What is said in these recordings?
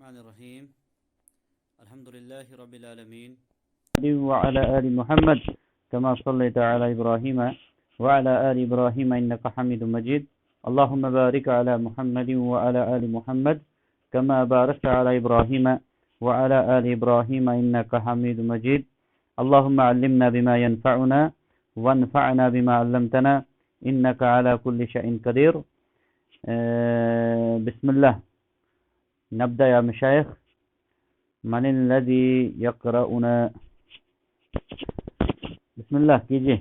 الرحمن الرحيم الحمد لله رب العالمين وعلى آل محمد كما صليت على إبراهيم وعلى آل إبراهيم إنك حميد مجيد اللهم بارك على محمد وعلى آل محمد كما باركت على إبراهيم وعلى آل إبراهيم إنك حميد مجيد اللهم علمنا بما ينفعنا وانفعنا بما علمتنا إنك على كل شيء قدير. بسم الله نبدأ يا مشايخ. من الذي يقرأنا؟ بسم الله کیجئے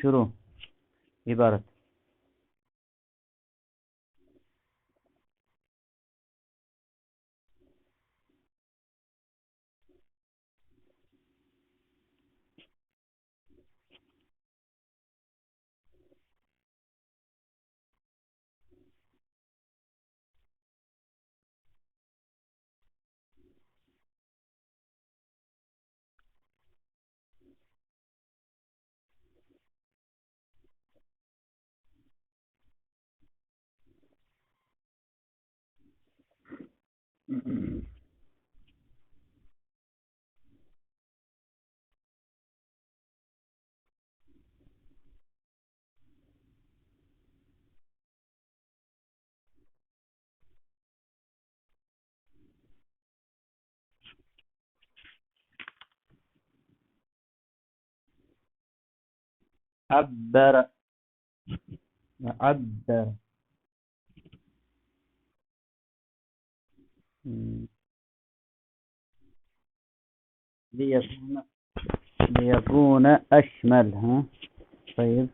شروع عبارت. عبر عبر ليكون أشمل. ها طيب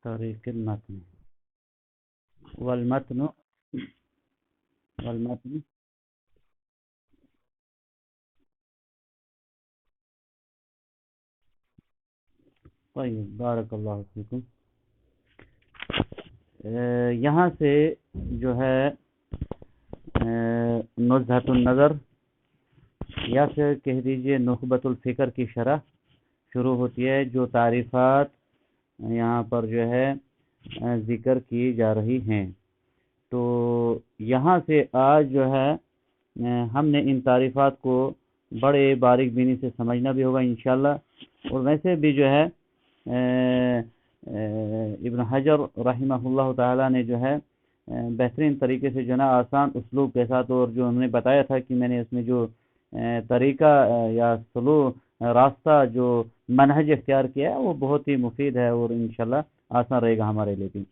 طريق المتن والمتن طيب بارک اللہ فیکم. یہاں سے جو ہے نزہۃ النظر یا پھر کہہ دیجئے نخبۃ الفکر کی شرح شروع ہوتی ہے. جو تعریفات یہاں پر جو ہے ذکر کی جا رہی ہیں تو یہاں سے آج جو ہے ہم نے ان تعریفات کو بڑے باریک بینی سے سمجھنا بھی ہوگا انشاءاللہ. اور ویسے بھی جو ہے ابن حجر رحمہ اللہ تعالی نے جو ہے بہترین طریقے سے جو نا آسان اسلوب کے ساتھ، اور جو ہم نے بتایا تھا کہ میں نے اس میں جو طریقہ یا سلوک راستہ جو منہج اختیار کیا ہے وہ بہت ہی مفید ہے اور انشاءاللہ آسان رہے گا ہمارے لیے بھی.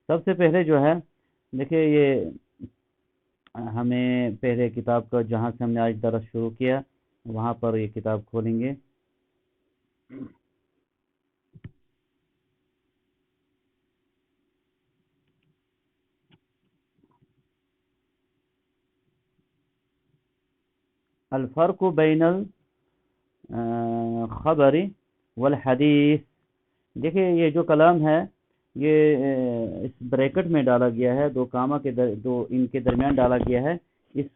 سب سے پہلے جو ہے دیکھیں یہ ہمیں پہلے کتاب کا جہاں سے ہم نے آج درس شروع کیا وہاں پر یہ کتاب کھولیں گے. الفرق بین الخبر والحدیث. دیکھیں یہ جو کلام ہے یہ اس بریکٹ میں ڈالا گیا ہے، دو کامہ کے دو ان کے درمیان ڈالا گیا ہے. اس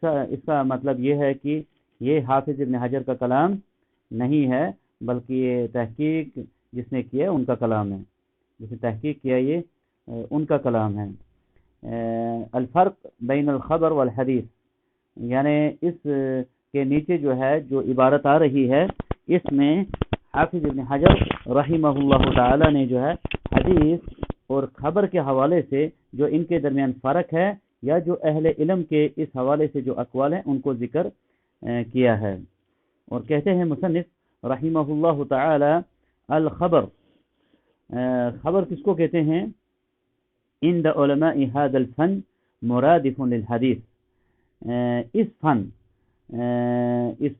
کا مطلب یہ ہے کہ یہ حافظ ابن حجر کا کلام نہیں ہے بلکہ یہ تحقیق جس نے کیا ان کا کلام ہے، جس نے تحقیق کیا یہ ان کا کلام ہے. الفرق بین الخبر والحدیث یعنی اس کے نیچے جو ہے جو عبارت آ رہی ہے اس میں حافظ ابن حجر رحمہ اللہ تعالی نے جو ہے حدیث اور خبر کے حوالے سے جو ان کے درمیان فرق ہے یا جو اہل علم کے اس حوالے سے جو اقوال ہیں ان کو ذکر کیا ہے. اور کہتے ہیں مصنف رحمہ اللہ تعالی الخبر خبر کس کو کہتے ہیں؟ عند علماء هذا الفن مرادف للحدیث، اس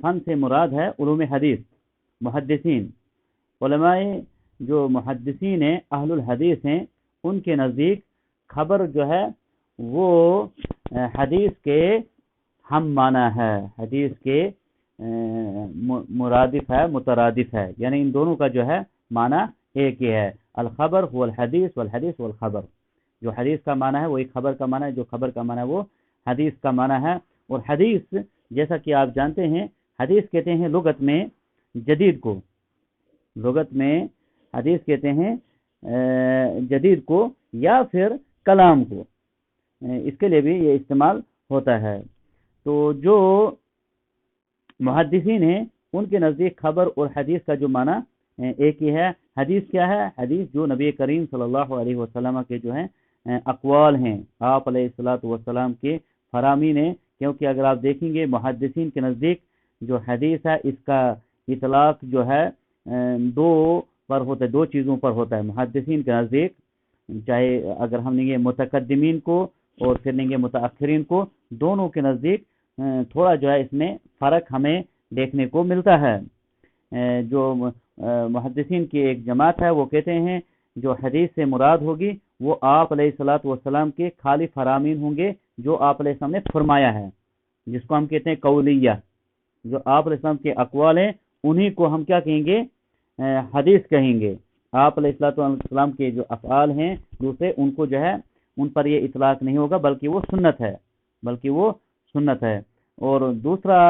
فن سے مراد ہے علوم حدیث، محدثین، علماء جو محدثین ہیں، اہل الحدیث ہیں، ان کے نزدیک خبر جو ہے وہ حدیث کے ہم معنی ہے، حدیث کے مرادف ہے، مترادف ہے، یعنی ان دونوں کا جو ہے معنی ایک ہی ہے۔ الخبر هو الحدیث والحدیث والخبر، جو حدیث کا معنی ہے وہی خبر کا معنی ہے، جو خبر کا معنی ہے وہ حدیث کا معنی ہے۔ اور حدیث جیسا کہ آپ جانتے ہیں، حدیث کہتے ہیں لغت میں جدید کو، لغت میں حدیث کہتے ہیں جدید کو یا پھر کلام کو، اس کے لیے بھی یہ استعمال ہوتا ہے۔ تو جو محدثین ہیں ان کے نزدیک خبر اور حدیث کا جو معنی ایک ہی ہے۔ حدیث کیا ہے؟ حدیث جو نبی کریم صلی اللہ علیہ وسلم کے جو ہیں اقوال ہیں، آپ علیہ الصلوۃ والسلام کے فرامین ہیں، کیونکہ اگر آپ دیکھیں گے محدثین کے نزدیک جو حدیث ہے اس کا اطلاق جو ہے دو پر ہوتا ہے، دو چیزوں پر ہوتا ہے محدثین کے نزدیک، چاہے اگر ہم لیں گے متقدمین کو اور پھر لیں گے متاخرین کو، دونوں کے نزدیک تھوڑا جو ہے اس میں فرق ہمیں دیکھنے کو ملتا ہے۔ جو محدثین کی ایک جماعت ہے وہ کہتے ہیں جو حدیث سے مراد ہوگی وہ آپ علیہ الصلوۃ والسلام کے خالی فرامین ہوں گے جو آپ علیہ السلام نے فرمایا ہے، جس کو ہم کہتے ہیں قولیہ، جو آپ علیہ السلام کے اقوال ہیں انہی کو ہم کیا کہیں گے؟ حدیث کہیں گے۔ آپ علیہ الصلوۃ والسلام کے جو افعال ہیں دوسرے، ان کو جو ہے ان پر یہ اطلاق نہیں ہوگا، بلکہ وہ سنت ہے، بلکہ وہ سنت ہے۔ اور دوسرا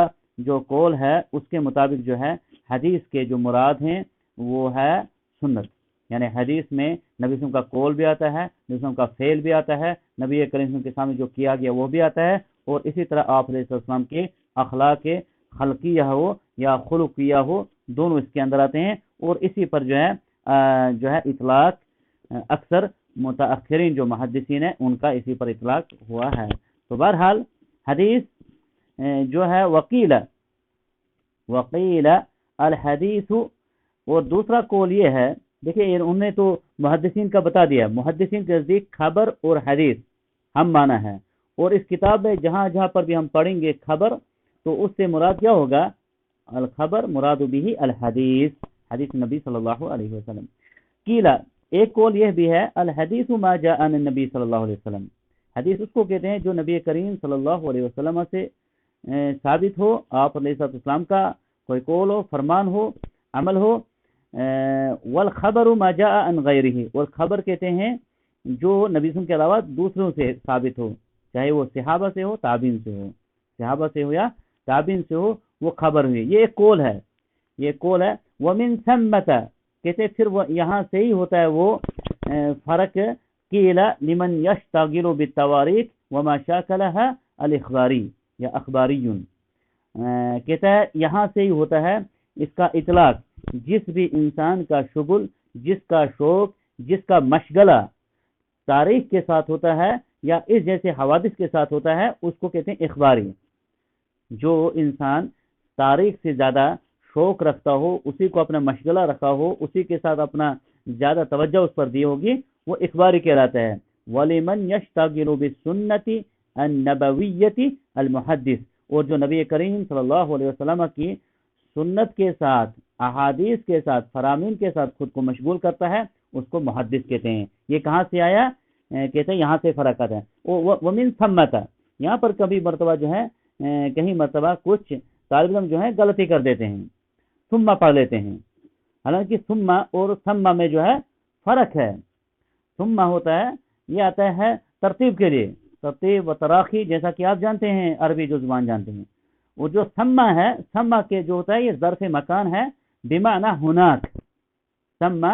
جو قول ہے اس کے مطابق جو ہے حدیث کے جو مراد ہیں وہ ہے سنت، یعنی حدیث میں نبی صلی اللہ علیہ وسلم کا قول بھی آتا ہے، نبی صلی اللہ علیہ وسلم کا فعل بھی آتا ہے، نبی کریم صلی اللہ علیہ وسلم کے سامنے جو کیا گیا وہ بھی آتا ہے، اور اسی طرح آپ علیہ السلام کے اخلاق خلقیہ ہو یا خلقیہ ہو، دونوں اس کے اندر آتے ہیں، اور اسی پر جو ہے اطلاق اکثر متاخرین جو محدثین ہیں ان کا اسی پر اطلاق ہوا ہے۔ تو بہرحال حدیث جو ہے وقیل الحدیث، اور دوسرا قول یہ ہے، دیکھیں انہوں نے تو محدثین کا بتا دیا، محدثین کے نزدیک خبر اور حدیث ہم معنی ہے، اور اس کتاب میں جہاں جہاں پر بھی ہم پڑھیں گے خبر تو اس سے مراد کیا ہوگا؟ الخبر مراد بھی الحدیث، حدیث نبی صلی اللہ علیہ وسلم۔ قیلا، ایک قول یہ بھی ہے الحدیث ما جاء عن النبی صلی اللہ علیہ وسلم، حدیث اس کو کہتے ہیں جو نبی کریم صلی اللہ علیہ وسلم سے ثابت ہو، آپ علیہ السلام کا کوئی قول ہو، فرمان ہو، عمل ہو۔ والخبر ما جاء عن غیرہ، اور خبر کہتے ہیں جو نبی کے علاوہ دوسروں سے ثابت ہو، چاہے وہ صحابہ سے ہو، تابعین سے ہو، صحابہ سے ہو یا تابعین سے ہو، وہ خبر ہوئی۔ یہ ایک قول ہے، یہ قول ہے۔ ومن ثمۃ، کہتے پھر وہ یہاں سے ہی ہوتا ہے وہ فرق، قیل لمن یشتغل بالتواریخ وما شاکلها الاخباری یا اخباریون، کہتا ہے یہاں سے ہی ہوتا ہے اس کا اطلاق، جس بھی انسان کا شغل، جس کا شوق، جس کا مشغلہ تاریخ کے ساتھ ہوتا ہے یا اس جیسے حوادث کے ساتھ ہوتا ہے اس کو کہتے ہیں اخباری۔ جو انسان تاریخ سے زیادہ شوق رکھتا ہو، اسی کو اپنا مشغلہ رکھا ہو، اسی کے ساتھ اپنا زیادہ توجہ اس پر دی ہوگی، وہ اخباری کہلاتا ہے۔ وَلِمَنْ يَشْتَغِلُ بِالسُنَّةِ النَّبَوِيَّةِ الْمُحَدِّثِ، اور جو نبی کریم صلی اللہ علیہ وسلم کی سنت کے ساتھ، احادیث کے ساتھ، فرامین کے ساتھ خود کو مشغول کرتا ہے، اس کو محدث کہتے ہیں۔ یہ کہاں سے آیا؟ کہتے ہیں یہاں سے فرق آتا ہے۔ وَمِن ثَمَّةَ، یہاں پر کبھی مرتبہ جو ہے کہیں مرتبہ کچھ طالب علم جو ہے غلطی کر دیتے ہیں، ثم پڑھ لیتے ہیں، حالانکہ ثم اور ثم میں جو ہے فرق ہے۔ ثم ہوتا ہے، یہ آتا ہے ترتیب کے لیے، ترتیب و تراخی، جیسا کہ آپ جانتے ہیں، عربی جو زبان جانتے ہیں۔ اور جو ثم ہے، ثم کے جو ہوتا ہے یہ ظرف مکان ہے، بمعنی ہناک، ثم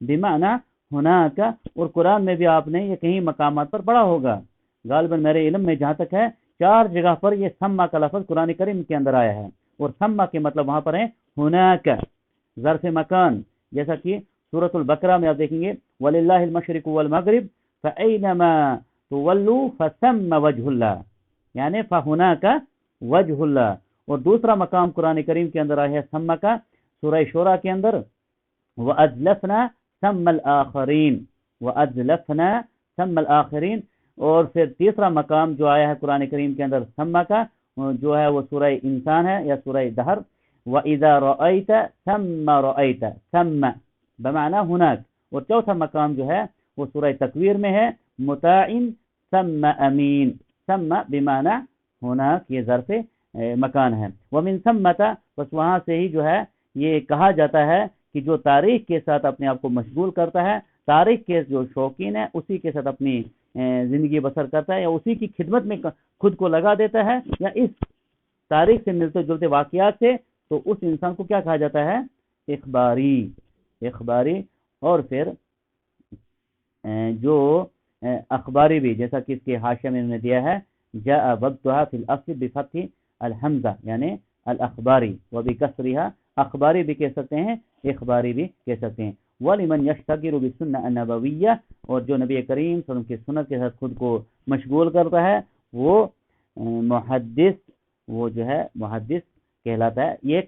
بمعنی ہناک، اور قرآن میں بھی آپ نے یہ کہیں مقامات پر پڑھا ہوگا، غالباً میرے علم میں جہاں تک ہے 4 جگہ پر یہ ثم کا لفظ قرآن کریم کے اندر آیا ہے، اور ثم کے مطلب وہاں پر ہے ہناک، ظرف مکان، جیسا کہ سورۃ البقرہ میں آپ دیکھیں گے وَلِلَّهِ الْمَشْرِقُ وَالْمَغْرِبُ فَأَيْنَمَا تُوَلُّوا فَثَمَّ وَجْهُ اللَّهِ، یعنی فَهُنَاكَ وَجْهُ اللَّهِ۔ اور دوسرا مقام قرآن کریم کے اندر آیا ہے ثم کا، سورہ شورى کے اندر وَأَزْلَفْنَا ثم الآخرین وأزلفنا ثم الآخرین. اور پھر تیسرا مقام جو آیا ہے قرآن کریم کے اندر ثم کا، جو ہے وہ سورہ انسان ہے یا سورہ دہر. وَإِذَا رَأَيْتَ ثَمَّ رَأَيْتَ ثَمَّ بمعنى هناك. اور چوتھا مقام جو ہے وہ سورہ تکویر میں ہے مطاع ثم امین. ثم بمعنى هناك، یہ ظرف مکان ہے. ومن ثمة، بس وہاں سے ہی جو ہے یہ کہا جاتا ہے کہ جو تاریخ کے ساتھ اپنے آپ کو مشغول کرتا ہے، تاریخ کے جو شوقین ہے اسی کے ساتھ اپنی زندگی بسر کرتا ہے، یا اسی کی خدمت میں خود کو لگا دیتا ہے، یا اس تاریخ سے ملتے جلتے واقعات سے، تو اس انسان کو کیا کہا جاتا ہے؟ اخباری. اور پھر جو اخباری بھی، جیسا کہ اس کے حاشیہ میں نے دیا ہے جاء ضبطها في الاصل بفتح الحمزہ یعنی الاخباری، وبکسرها اخباری بھی کہہ سکتے ہیں، اخباری بھی کہہ سکتے ہیں. وَلِمَنْ يَشْتَغِلُ بِالسُنَّةِ النَّبَوِيَّةِ، اور جو نبی کریم صلی اللہ علیہ وسلم کی سنت کے ساتھ خود کو مشغول کرتا ہے وہ محدث، وہ جو ہے محدث کہلاتا ہے. یہ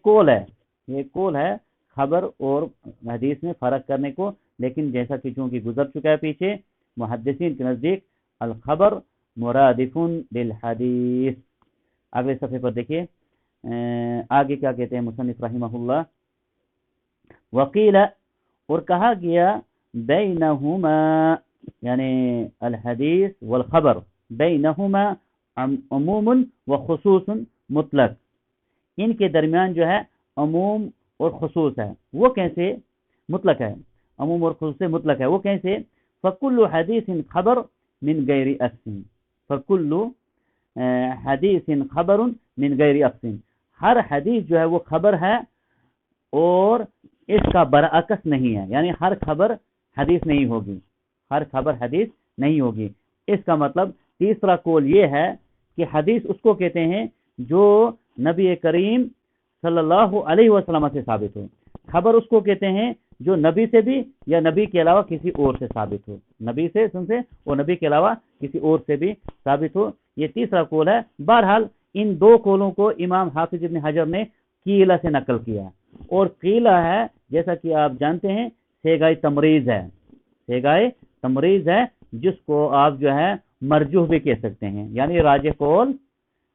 کول ہے خبر اور حدیث میں فرق کرنے کو، لیکن جیسا کہ چونکہ گزر چکا ہے پیچھے، محدثین کے نزدیک الخبر مرادف للحدیث. اگلے صفحے پر دیکھیے آگے کیا کہتے ہیں مصنف رحمہ اللہ. وقیل، اور کہا گیا بینہما یعنی الحدیث والخبر، بینہما عموم و خصوص مطلق، ان کے درمیان جو ہے عموم اور خصوص ہے. وہ کیسے مطلق ہے؟ عموم اور خصوص مطلق ہے وہ کیسے؟ فکل حدیث خبر من غیر اقسم، فکل حدیث خبر من غیر اقسم، ہر حدیث جو ہے وہ خبر ہے اور اس کا برعکس نہیں ہے، یعنی ہر خبر حدیث نہیں ہوگی، ہر خبر حدیث نہیں ہوگی. اس کا مطلب تیسرا قول یہ ہے کہ حدیث اس کو کہتے ہیں جو نبی کریم صلی اللہ علیہ وسلم سے ثابت ہو، خبر اس کو کہتے ہیں جو نبی سے بھی یا نبی کے علاوہ کسی اور سے ثابت ہو، نبی سے اور نبی کے علاوہ کسی اور سے بھی ثابت ہو. یہ تیسرا قول ہے. بہرحال ان دو قولوں کو امام حافظ ابن حجر نے قیلہ سے نقل کیا، اور قیلہ ہے جیسا کہ آپ جانتے ہیں سیغہ تمریز ہے، سیغہ تمریز ہے جس کو آپ جو ہے مرجوح بھی کہہ سکتے ہیں، یعنی راجح قول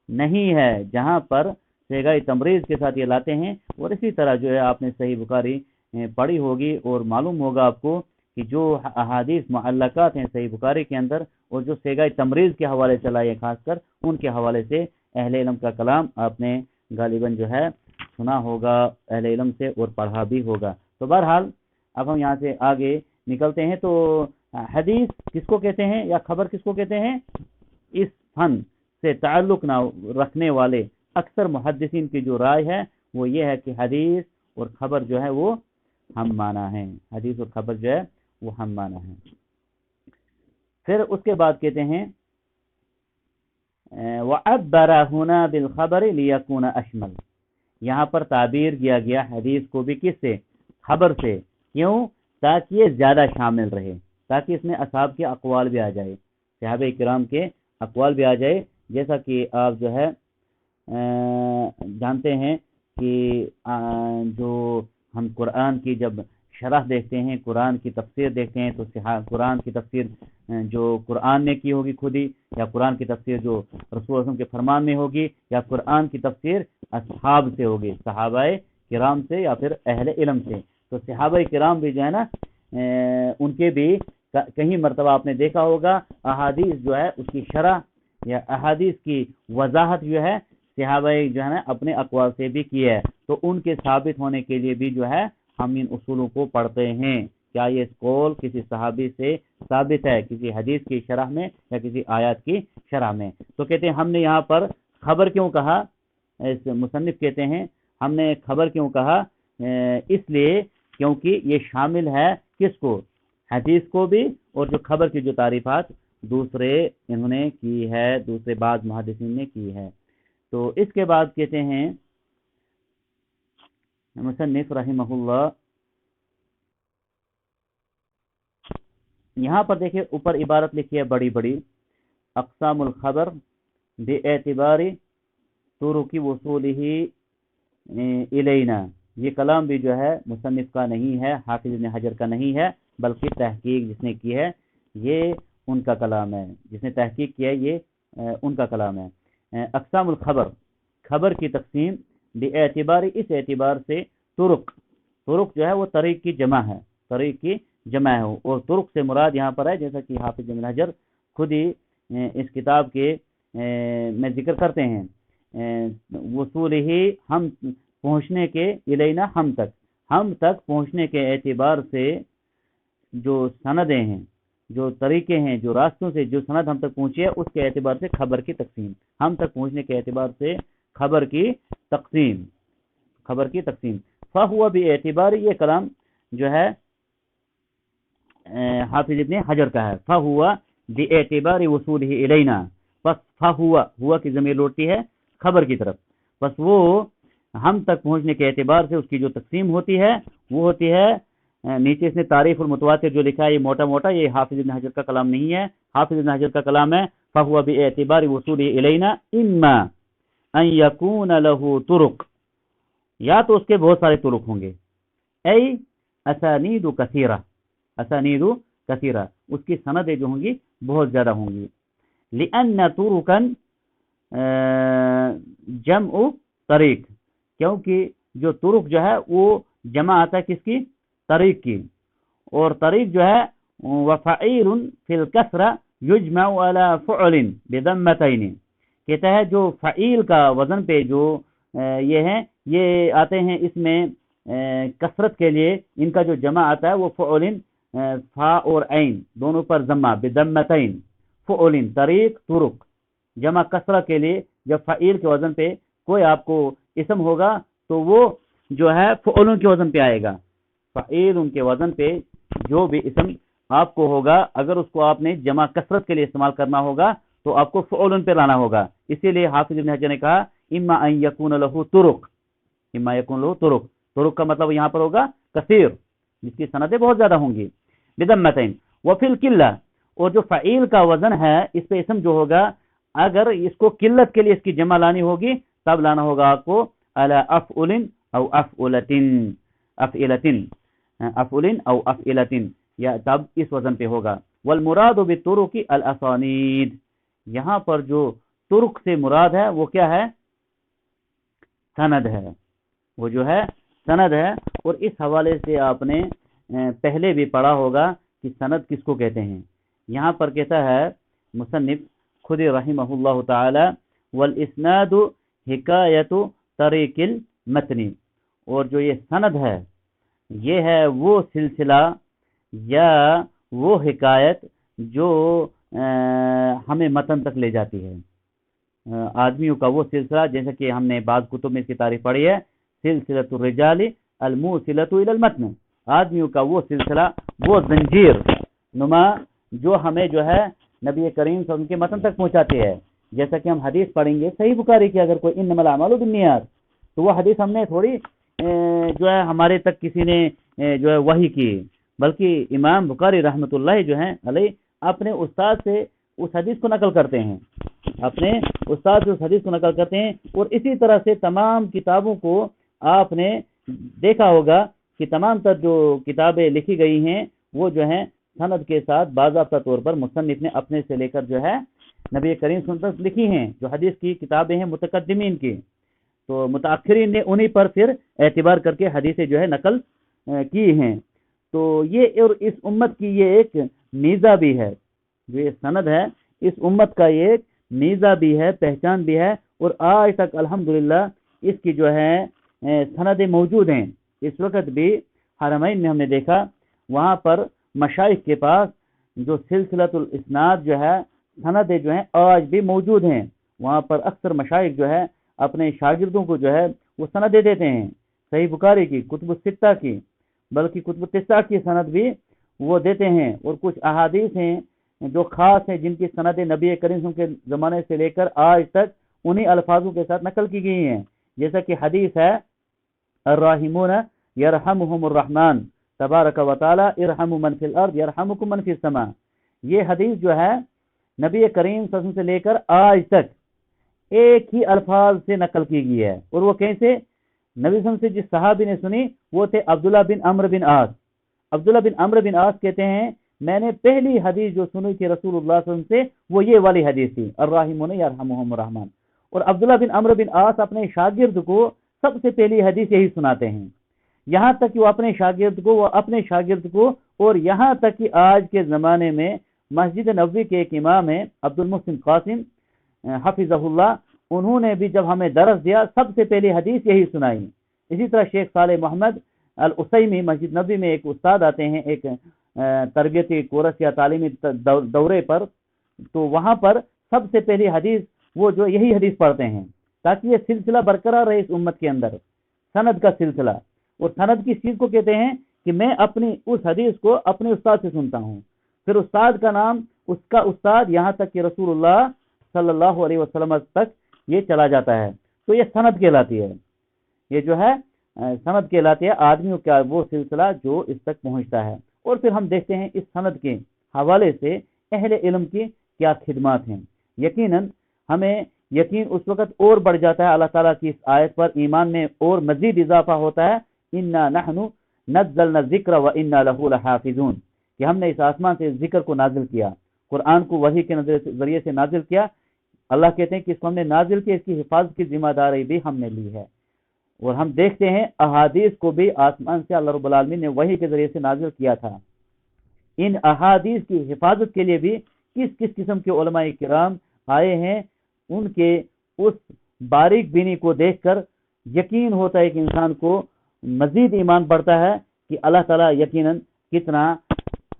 نہیں ہے، جہاں پر سیغہ تمریز کے ساتھ یہ لاتے ہیں. اور اسی طرح جو ہے آپ نے صحیح بخاری پڑھی ہوگی اور معلوم ہوگا آپ کو کہ جو احادیث معلقات ہیں صحیح بخاری کے اندر، اور جو سیغہ تمریز کے حوالے سے لائے خاص کر ان کے حوالے سے اہل علم کا کلام آپ نے غالباً جو ہے سنا ہوگا اہل علم سے اور پڑھا بھی ہوگا. تو بہرحال اب ہم یہاں سے آگے نکلتے ہیں. تو حدیث کس کو کہتے ہیں یا خبر کس کو کہتے ہیں؟ اس فن سے تعلق نہ رکھنے والے اکثر محدثین کی جو رائے ہے وہ یہ ہے کہ حدیث اور خبر جو ہے وہ ہم معنی ہیں، حدیث اور خبر جو ہے وہ ہم معنی ہیں. پھر اس کے بعد کہتے ہیں وَعَبَّرَ هُنَا بِالْخَبَرِ لِيَكُونَ أَشْمَلَ، یہاں پر تعبیر کیا گیا حدیث کو بھی کس سے؟ خبر سے. کیوں؟ تاکہ یہ زیادہ شامل رہے، تاکہ اس میں اصحاب کے اقوال بھی آ جائے، صحابہ کرام کے اقوال بھی آ جائے. جیسا کہ آپ جو ہے جانتے ہیں کہ جو ہم قرآن کی جب شرح دیکھتے ہیں، قرآن کی تفسیر دیکھتے ہیں، تو قرآن کی تفسیر جو قرآن نے کی ہوگی خود ہی، یا قرآن کی تفسیر جو رسول اللہ علیہ وسلم کے فرمان میں ہوگی، یا قرآن کی تفسیر اصحاب سے ہوگی، صحابہ کرام سے یا پھر اہل علم سے. تو صحابہ کرام بھی جو ہے نا ان کے بھی کہیں مرتبہ آپ نے دیکھا ہوگا احادیث جو ہے اس کی شرح یا احادیث کی وضاحت جو ہے صحابہ جو ہے نا اپنے اقوال سے بھی کی ہے. تو ان کے ثابت ہونے کے لیے بھی جو ہے ہم ان اصولوں کو پڑھتے ہیں. کیا یہ قول کسی صحابی سے ثابت ہے کسی حدیث کی شرح میں یا کسی آیات کی شرح میں؟ تو کہتے ہیں ہم نے یہاں پر خبر کیوں کہا، مصنف کہتے ہیں ہم نے خبر کیوں کہا، اس لیے کیونکہ یہ شامل ہے کس کو؟ حدیث کو بھی، اور جو خبر کی جو تعریفات دوسرے انہوں نے کی ہے، دوسرے بعض محدثین نے کی ہے. تو اس کے بعد کہتے ہیں مصنف رحمہ اللہ، یہاں پر دیکھیں اوپر عبارت لکھی ہے بڑی بڑی، اقسام الخبر بے اعتبار طرق وصولہ الینا. یہ کلام بھی جو ہے مصنف کا نہیں ہے، حافظ ابن حجر کا نہیں ہے، بلکہ تحقیق جس نے کی ہے یہ ان کا کلام ہے، جس نے تحقیق کیا ہے یہ ان کا کلام ہے۔ اقسام الخبر، خبر کی تقسیم باعتبار، اس اعتبار سے طرق، طرق جو ہے وہ طریق کی جمع ہے، طریق کی جمع ہے، اور طرق سے مراد یہاں پر ہے جیسا کہ حافظ ابن حجر خود ہی اس کتاب کے میں ذکر کرتے ہیں، وصول ہی ہم پہنچنے کے الینا ہم تک پہنچنے کے اعتبار سے جو سندیں ہیں، جو طریقے ہیں، جو راستوں سے جو سند ہم تک پہنچی ہے اس کے اعتبار سے خبر کی تقسیم، ہم تک پہنچنے کے اعتبار سے خبر کی تقسیم، خبر کی تقسیم۔ فہو باعتبار، یہ کلام جو ہے حافظ ابن حجر کا ہے، فہو باعتبار وصولہ الینا، پس ہوا کی ضمیر لوٹتی ہے خبر کی طرف، پس وہ ہم تک پہنچنے کے اعتبار سے اس کی جو تقسیم ہوتی ہے وہ ہوتی ہے، نیچے اس نے تعریف المتواتر جو لکھا ہے یہ موٹا موٹا، یہ حافظ ابن حجر کا کلام نہیں ہے، حافظ ابن حجر کا کلام ہے فہو باعتبار وصولہ الینا اما ان یکون له طرق، یا تو اس کے بہت سارے طرق ہوں گے، ای اسانید کثیرہ، اسانید کثیرہ، اس کی سندیں جو ہوں گی بہت زیادہ ہوں گی، لأن طرقا جمع طریق، کیونکہ جو طرق جو ہے وہ جمع آتا ہے کس کی؟ طریق کی، اور طریق جو ہے وفعیل فی الکسرہ یجمع علی فعل بضمتین، کہتا ہے جو فعیل کا وزن پہ جو یہ ہیں یہ آتے ہیں اس میں کثرت کے لیے، ان کا جو جمع آتا ہے وہ فعل، فا اور عین دونوں پر ضمہ، بضمتین، فعل طریق طرق، جمع کثرت کے لیے جب فعیل کے وزن پہ کوئی آپ کو اسم ہوگا تو وہ جو ہے فعل کے وزن پہ آئے گا، فعیل ان کے وزن پہ جو بھی اسم آپ کو ہوگا اگر اس کو آپ نے جمع کثرت کے لیے استعمال کرنا ہوگا تو آپ کو فعل پہ لانا ہوگا، اسی لیے حافظ ابن حجر نے کہا اما ان یکون له طرق، اما یکون له طرق، طرق کا مطلب یہاں پر ہوگا کثیر، جس کی سندیں بہت زیادہ ہوں گی، بضمتین وفی القلہ، اور جو فعیل کا وزن ہے اس پہ اسم جو ہوگا اگر اس کو قلت کے لیے اس کی جمع لانی ہوگی تب لانا ہوگا آپ کو علی افعل او افعلتن، افعلتن، افعل او افعلتن، یا تب اس وزن پہ ہوگا۔ والمراد بالطرق الاسانید، یہاں پر جو طرق سے مراد ہے وہ کیا ہے؟ سند ہے، وہ جو ہے سند ہے، اور اس حوالے سے آپ نے پہلے بھی پڑھا ہوگا کہ سند کس کو کہتے ہیں۔ یہاں پر کہتا ہے مصنف خود رحمہ اللہ تعالی والاسناد حکایت طریق المتن، اور جو یہ سند ہے یہ ہے وہ سلسلہ یا وہ حکایت جو ہمیں متن تک لے جاتی ہے، آدمیوں کا وہ سلسلہ، جیسا کہ ہم نے بعض کتب میں اس کی تعریف پڑھی ہے، سلسلۃ الرجال الموصلۃ الی المتن، آدمیوں کا وہ سلسلہ، وہ زنجیر نما جو ہمیں جو ہے نبی کریم صلی اللہ علیہ وسلم کے متن تک پہنچاتی ہے، جیسا کہ ہم حدیث پڑھیں گے صحیح بخاری کی، اگر کوئی انما الاعمال بالنیات، تو وہ حدیث ہم نے تھوڑی جو ہے ہمارے تک کسی نے جو ہے وحی کی، بلکہ امام بخاری رحمۃ اللہ جو ہیں علیہ اپنے استاد سے اس حدیث کو نقل کرتے ہیں، اپنے استاد سے اس حدیث کو نقل کرتے ہیں، اور اسی طرح سے تمام کتابوں کو آپ نے دیکھا ہوگا کہ تمام تر جو کتابیں لکھی گئی ہیں وہ جو ہیں سند کے ساتھ باضابطہ طور پر مصنف نے اپنے سے لے کر جو ہے نبی کریم صلی اللہ علیہ وسلم لکھی ہیں، جو حدیث کی کتابیں ہیں متقدمین کی، تو متاخرین نے انہی پر پھر اعتبار کر کے حدیثیں جو ہے نقل کی ہیں، تو یہ اور اس امت کی یہ ایک میزہ بھی ہے، جو یہ سند ہے اس امت کا یہ ایک میزہ بھی ہے، پہچان بھی ہے، اور آج تک الحمدللہ اس کی جو ہے سندیں موجود ہیں۔ اس وقت بھی حرمین میں ہم نے دیکھا وہاں پر مشائخ کے پاس جو سلسلۃ الاسناد جو ہے سندیں جو ہیں آج بھی موجود ہیں، وہاں پر اکثر مشائخ جو ہے اپنے شاگردوں کو جو ہے وہ سندیں دیتے ہیں، صحیح بخاری کی، کتب الستہ کی، بلکہ کتب التسع کی سند بھی وہ دیتے ہیں، اور کچھ احادیث ہیں جو خاص ہیں جن کی سندیں نبی کریم صلی اللہ علیہ وسلم کے زمانے سے لے کر آج تک انہی الفاظوں کے ساتھ نقل کی گئی ہیں، جیسا کہ حدیث ہے الراحمون یرحمہم الرحمن تبارک و تعالی ارحموا من فی الارض یرحمکم من فی السماء، یہ حدیث جو ہے نبی کریم صلی اللہ علیہ وسلم سے لے کر آج تک ایک ہی الفاظ سے نقل کی گئی ہے، اور وہ کیسے؟ نبی صلی اللہ علیہ وسلم سے جس صحابی نے سنی وہ تھے عبداللہ بن عمرو بن عاص، عبداللہ بن عمرو بن عاص کہتے ہیں میں نے پہلی حدیث جو سنی تھی رسول اللہ صلی اللہ علیہ وسلم سے وہ یہ والی حدیث تھی، الراحمون یرحمہم الرحمن۔ اور عبداللہ بن عمرو بن عاص اپنے شاگرد کو سب سے پہلی حدیث یہی سناتے ہیں، یہاں تک کہ وہ اپنے شاگرد کو اور یہاں تک کہ آج کے زمانے میں مسجد نبوی کے ایک امام ہیں عبد المحسن قاسم حفظہ اللہ، انہوں نے بھی جب ہمیں درس دیا سب سے پہلی حدیث یہی سنائی۔ اسی طرح شیخ صالح محمد العثیمی مسجد نبوی میں ایک استاد آتے ہیں ایک تربیتی کورس یا تعلیمی دورے پر، تو وہاں پر سب سے پہلی حدیث وہ جو یہی حدیث پڑھتے ہیں تاکہ یہ سلسلہ برقرار رہے اس امت کے اندر، سند کا سلسلہ۔ اور سند کس چیز کو کہتے ہیں کہ میں اپنی اس حدیث کو اپنے استاد سے سنتا ہوں، پھر استاد کا نام اس کا استاد یہاں تک کہ رسول اللہ صلی اللہ علیہ وسلم تک یہ چلا جاتا ہے، تو یہ سند کہلاتی ہے، یہ جو ہے سند کہلاتی ہے آدمیوں کا وہ سلسلہ جو اس تک پہنچتا ہے۔ اور پھر ہم دیکھتے ہیں اس سند کے حوالے سے اہل علم کی کیا خدمات ہیں۔ یقیناً ہمیں یقین اس وقت اور بڑھ جاتا ہے اللہ تعالیٰ کی اس آیت پر، ایمان میں اور مزید اضافہ ہوتا ہے، اِنَّا نَحْنُ نَزَّلْنَا الذِّكْرَ وَإِنَّا لَهُ لَحَافِظُونَ، کہ ہم نے اس آسمان سے ذکر کو نازل کیا، قرآن کو وحی کے ذریعے سے نازل کیا۔ اللہ کہتے ہیں کہ اس کو ہم نے نازل کیا، اس کی حفاظت کی ذمہ داری بھی ہم نے لی ہے۔ اور ہم دیکھتے ہیں احادیث کو بھی آسمان سے اللہ رب العالمین نے وحی کے ذریعے سے نازل کیا تھا۔ ان احادیث کی حفاظت کے لیے بھی کس کس قسم کے علماء کرام آئے ہیں، ان کے اس باریک بینی کو دیکھ کر یقین ہوتا ہے کہ انسان کو مزید ایمان بڑھتا ہے کہ اللہ تعالیٰ یقیناً کتنا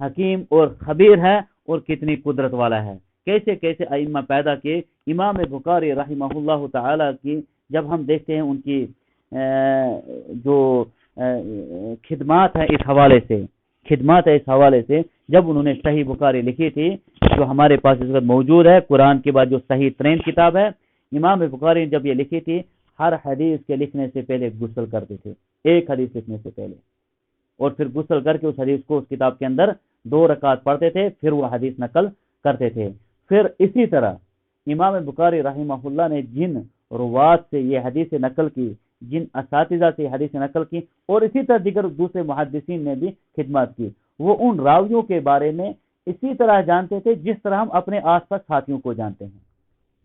حکیم اور خبیر ہے اور کتنی قدرت والا ہے۔ کیسے کیسے ائمہ پیدا کیے۔ امام بخاری رحمہ اللہ تعالیٰ کی جب ہم دیکھتے ہیں ان کی جو خدمات ہیں اس حوالے سے جب انہوں نے صحیح بخاری لکھی تھی جو ہمارے پاس اس وقت موجود ہے، قرآن کے بعد جو صحیح ترین کتاب ہے، امام بخاری نے جب یہ لکھی تھی ہر حدیث کے لکھنے سے پہلے غسل کرتے تھے، ایک حدیث لکھنے سے پہلے، اور پھر غسل کر کے اس حدیث کو اس کتاب کے اندر 2 رکعت پڑھتے تھے، پھر وہ حدیث نقل کرتے تھے۔ پھر اسی طرح امام بخاری رحمہ اللہ نے جن روات سے یہ حدیث نقل کی، جن اساتذہ سے حدیث نقل کی، اور اسی طرح دیگر دوسرے محدثین نے بھی خدمات کی، وہ ان راویوں کے بارے میں اسی طرح جانتے تھے جس طرح ہم اپنے آس پاس ساتھیوں کو جانتے ہیں،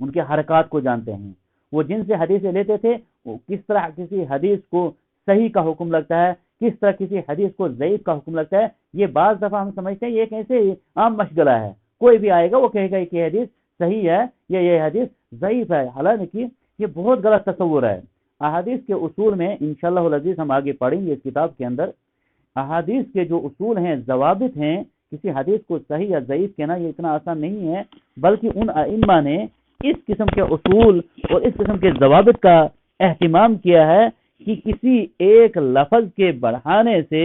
ان کے حرکات کو جانتے ہیں۔ وہ جن سے حدیثیں لیتے تھے وہ کس طرح کسی حدیث کو صحیح کا حکم لگتا ہے، کس طرح کسی حدیث کو ضعیف کا حکم لگتا ہے۔ یہ بعض دفعہ ہم سمجھتے ہیں یہ کیسے عام مشغلہ ہے، کوئی بھی آئے گا وہ کہے گا کہ یہ حدیث صحیح ہے یا یہ حدیث ضعیف ہے، حالانکہ یہ بہت غلط تصور ہے۔ احادیث کے اصول میں انشاءاللہ العزیز ہم آگے پڑھیں گے اس کتاب کے اندر، احادیث کے جو اصول ہیں، ضوابط ہیں، کسی حدیث کو صحیح یا ضعیف کہنا یہ اتنا آسان نہیں ہے، بلکہ ان ائمہ نے اس قسم کے اصول اور اس قسم کے ضوابط کا اہتمام کیا ہے کہ کسی ایک لفظ کے بڑھانے سے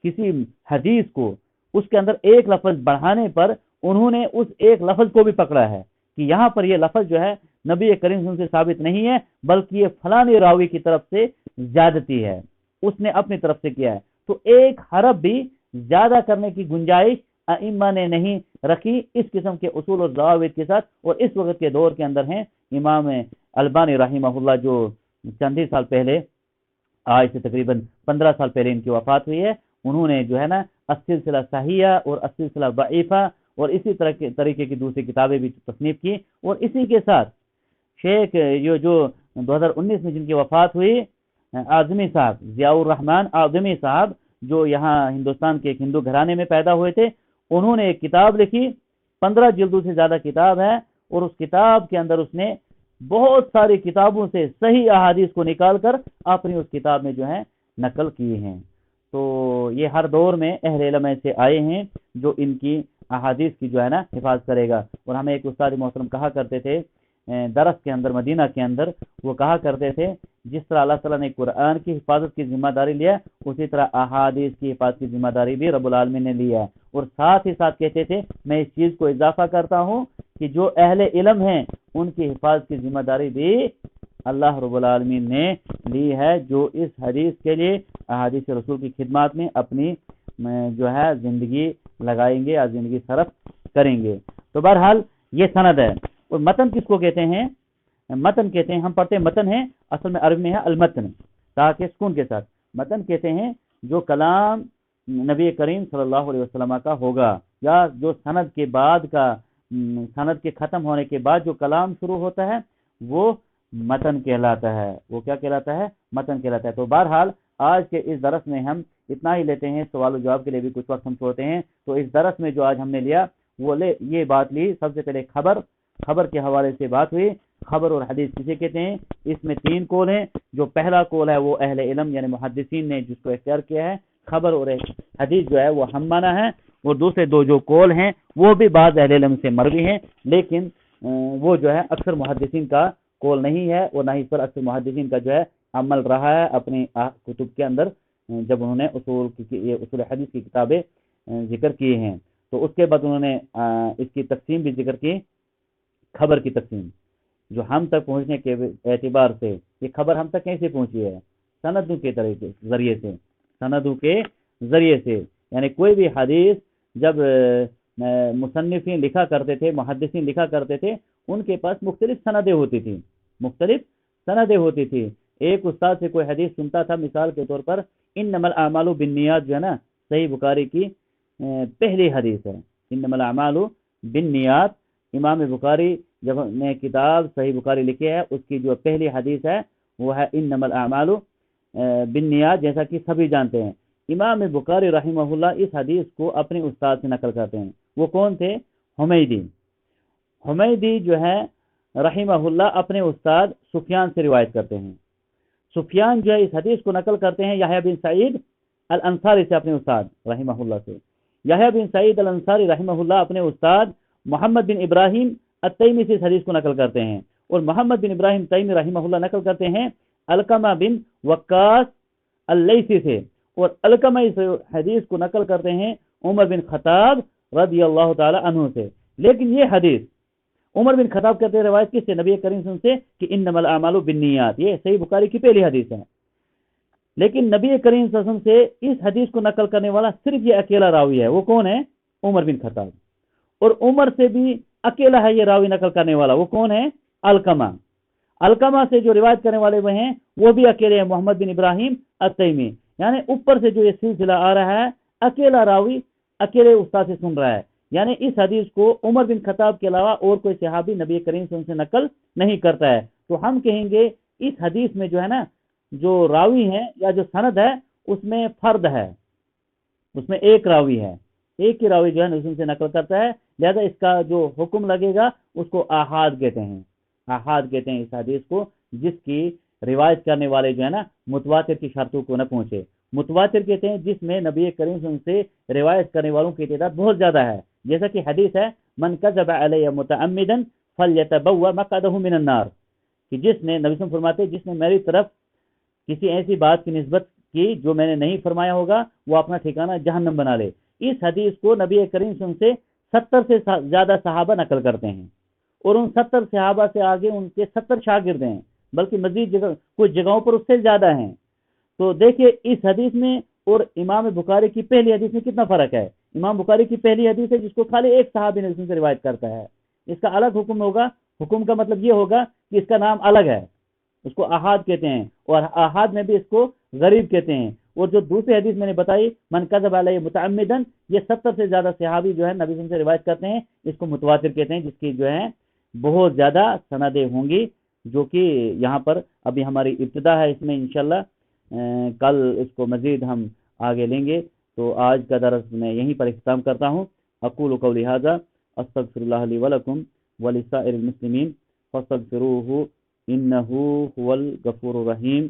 کسی حدیث کو اس کے اندر ایک لفظ بڑھانے پر انہوں نے اس ایک لفظ کو بھی پکڑا ہے کہ یہاں پر یہ لفظ جو ہے نبی کریم صلی اللہ علیہ وسلم سے ثابت نہیں ہے، بلکہ یہ فلاں راوی کی طرف سے زیادتی ہے، اس نے اپنی طرف سے کیا ہے۔ تو ایک حرف بھی زیادہ کرنے کی گنجائش ائمہ نے نہیں رکھی اس قسم کے اصول اور ضوابط کے ساتھ۔ اور اس وقت کے دور کے اندر ہیں امام البانی رحمہ اللہ جو چند ہی سال پہلے، آج سے تقریباً 15 سال پہلے ان کی وفات ہوئی ہے، انہوں نے جو ہے نا السلسلہ صحیحہ اور السلسلہ ضعیفہ اور اسی طرح کے طریقے کی دوسری کتابیں بھی تصنیف کی۔ اور اسی کے ساتھ شیخ جو 2019 میں جن کی وفات ہوئی، اعظمی صاحب، ضیاء الرحمن اعظمی صاحب، جو یہاں ہندوستان کے ایک ہندو گھرانے میں پیدا ہوئے تھے، انہوں نے ایک کتاب لکھی، 15 جلدوں سے زیادہ کتاب ہے، اور اس کتاب کے اندر اس نے بہت ساری کتابوں سے صحیح احادیث کو نکال کر اپنی اس کتاب میں جو ہے نقل کی ہیں۔ تو یہ ہر دور میں اہل علم سے آئے ہیں جو ان کی احادیث کی جو ہے نا حفاظت کرے گا۔ اور ہمیں ایک استاد محترم کہا کرتے تھے درس کے اندر، مدینہ کے اندر، وہ کہا کرتے تھے جس طرح اللہ تعالیٰ نے قرآن کی حفاظت کی ذمہ داری لیا، اسی طرح احادیث کی حفاظت کی ذمہ داری بھی رب العالمین نے لیا۔ اور ساتھ ہی ساتھ کہتے تھے میں اس چیز کو اضافہ کرتا ہوں کہ جو اہل علم ہیں ان کی حفاظت کی ذمہ داری بھی اللہ رب العالمین نے لی ہے، جو اس حدیث کے لیے احادیث رسول کی خدمات میں اپنی جو ہے زندگی لگائیں گے یا زندگی صرف کریں گے۔ تو بہرحال یہ سند ہے۔ اور متن کس کو کہتے ہیں؟ متن کہتے ہیں، ہم پڑھتے ہیں متن ہے، اصل میں عربی میں ہے المتن، تاکہ سکون کے ساتھ۔ متن کہتے ہیں جو کلام نبی کریم صلی اللہ علیہ وسلم کا ہوگا، یا جو سند کے بعد کا، سند کے ختم ہونے کے بعد جو کلام شروع ہوتا ہے وہ متن کہلاتا ہے۔ وہ کیا کہلاتا ہے؟ متن کہلاتا ہے۔ تو بہرحال آج کے اس درس میں ہم اتنا ہی لیتے ہیں، سوال و جواب کے لیے بھی کچھ وقت ہم چھوڑتے ہیں۔ تو اس درس میں جو آج ہم نے لیا وہ یہ بات لی، سب سے پہلے خبر کے حوالے سے بات ہوئی۔ خبر اور حدیث کسے کہتے ہیں؟ اس میں 3 قول ہیں۔ جو پہلا قول ہے وہ اہل علم یعنی محدثین نے جس کو اختیار کیا ہے، خبر اور حدیث جو ہے وہ ہم مانا ہے، اور دوسرے 2 جو قول ہیں وہ بھی بعض اہل علم سے مروی ہیں، لیکن وہ جو ہے اکثر محدثین کا قول نہیں ہے، اور نہ ہی اس پر اکثر محدثین کا جو ہے عمل رہا ہے اپنی کتب کے اندر، جب انہوں نے اصول حدیث کی کتابیں ذکر کی ہیں۔ تو اس کے بعد انہوں نے اس کی تقسیم بھی ذکر کی، خبر کی تقسیم، جو ہم تک پہنچنے کے اعتبار سے یہ خبر ہم تک کیسے پہنچی ہے؟ سندوں کے ذریعے سے، سندوں کے ذریعے سے، یعنی کوئی بھی حدیث جب مصنفین لکھا کرتے تھے، محدثین لکھا کرتے تھے، ان کے پاس مختلف سندیں ہوتی تھی۔ ایک استاد سے کوئی حدیث سنتا تھا، مثال کے طور پر انما الاعمال بالنیات جو ہے نا، صحیح بخاری کی پہلی حدیث ہے، انما الاعمال بالنیات۔ امام بخاری جب نے کتاب صحیح بخاری لکھی ہے، اس کی جو پہلی حدیث ہے وہ ہے انما الاعمال بالنیات، جیسا کہ سبھی جانتے ہیں۔ امام بخاری رحمہ اللہ اس حدیث کو اپنے استاد سے نقل کرتے ہیں۔ وہ کون تھے؟ حمیدی جو ہے رحمہ اللہ اپنے استاد سفیان سے روایت کرتے ہیں۔ سفیان جو ہے اس حدیث کو نقل کرتے ہیں یحییٰ بن سعید الانصاری سے، اپنے استاد رحمہ اللہ سے۔ یحییٰ بن سعید الانصاری رحمہ اللہ اپنے استاد محمد بن ابراہیم التیمی سے اس حدیث کو نقل کرتے ہیں، اور محمد بن ابراہیم تیمی رحمہ اللہ نقل کرتے ہیں علقمہ بن وقاص اللیثی سے، اور علقمہ اس حدیث کو نقل کرتے ہیں عمر بن خطاب رضی اللہ تعالی عنہ سے۔ لیکن یہ حدیث عمر بن خطاب کہتے ہیں روایت کس سے؟ نبی کریم صلی اللہ علیہ وسلم سے، کہ انما الاعمال بالنیات، یہ صحیح بخاری کی پہلی حدیث ہے۔ لیکن نبی کریم صلی اللہ علیہ وسلم سے اس حدیث کو نقل کرنے والا صرف یہ اکیلا راوی ہے۔ وہ کون ہے؟ عمر بن خطاب۔ اور عمر سے بھی اکیلا ہے یہ راوی نقل کرنے والا، وہ کون ہے؟ علقمہ۔ علقمہ سے جو روایت کرنے والے وہ ہیں وہ بھی اکیلے ہیں، محمد بن ابراہیم التیمی۔ یعنی اوپر سے جو یہ سلسلہ آ رہا ہے، اکیلا راوی اکیلے استاد سے سن رہا ہے، یعنی اس حدیث کو عمر بن خطاب کے علاوہ اور کوئی صحابی نبی کریم صلی اللہ علیہ وسلم سے نقل نہیں کرتا ہے۔ تو ہم کہیں گے اس حدیث میں جو ہے نا، جو راوی ہے یا جو سند ہے، اس میں فرد ہے، اس میں ایک راوی ہے، ایک ہی راوی جو ہے نبی سے نقل کرتا ہے، لہذا اس کا جو حکم لگے گا اس کو آحاد کہتے ہیں۔ آحاد کہتے ہیں اس حدیث کو جس کی روایت کرنے والے جو ہے نا متواتر کی شرطوں کو نہ پہنچے۔ متواتر کہتے ہیں جس میں نبی کریم صلی اللہ علیہ وسلم سے روایت کرنے والوں کی تعداد بہت زیادہ ہے، جیسا کہ حدیث ہے من کذب علی متعمدا فلیتبوأ مقعدہ من النار، کہ جس نے، نبی صلی اللہ علیہ وسلم فرماتے جس نے میری طرف کسی ایسی بات کی نسبت کی جو میں نے نہیں فرمایا ہوگا، وہ اپنا ٹھکانہ جہنم بنا لے۔ اس حدیث کو نبی کریم صلی اللہ علیہ وسلم سے 70 سے زیادہ صحابہ نقل کرتے ہیں، اور ان 70 صحابہ سے آگے ان کے 70 شاگرد ہیں، بلکہ مزید کچھ جگہوں پر اس سے زیادہ ہیں۔ تو دیکھیے اس حدیث میں اور امام بخاری کی پہلی حدیث میں کتنا فرق ہے۔ امام بخاری کی پہلی حدیث ہے جس کو خالی ایک صحابی نے سے روایت کرتا ہے، اس کا الگ حکم ہوگا۔ حکم کا مطلب یہ ہوگا کہ اس کا نام الگ ہے، اس کو احاد کہتے ہیں، اور احاد میں بھی اس کو غریب کہتے ہیں۔ اور جو دوسری حدیث میں نے بتائی من کذب علی متعمدا، یہ 70 سے زیادہ صحابی جو ہے نبی صلی اللہ علیہ وسلم سے روایت کرتے ہیں، اس کو متواتر کہتے ہیں، جس کی جو ہے بہت زیادہ سندیں ہوں گی، جو کہ یہاں پر ابھی ہماری ابتدا ہے اس میں، انشاءاللہ کل اس کو مزید ہم آگے لیں گے۔ تو آج کا درس میں یہیں پر اختتام کرتا ہوں۔ اقول قولی ھذا استغفر اللہ لی ولکم ولسائر المسلمین فاستغفروہ انہ هو الغفور الرحیم۔